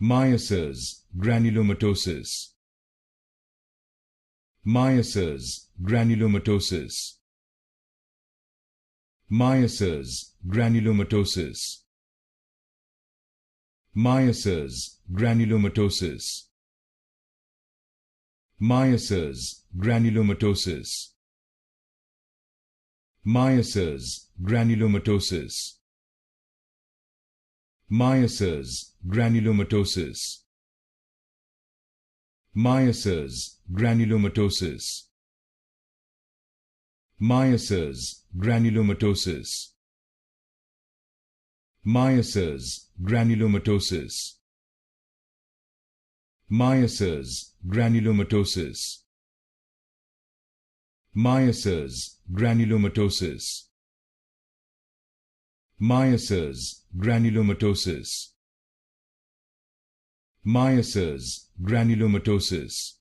Miescher's granulomatosis. Miescher's granulomatosis. Miescher's granulomatosis. Miescher's granulomatosis. Miescher's granulomatosis. Miescher's granulomatosis. Miescher's granulomatosis. Miescher's granulomatosis. Miescher's granulomatosis. Miescher's granulomatosis. Miescher's granulomatosis. Miescher's granulomatosis. Miescher's granulomatosis. Miescher's granulomatosis.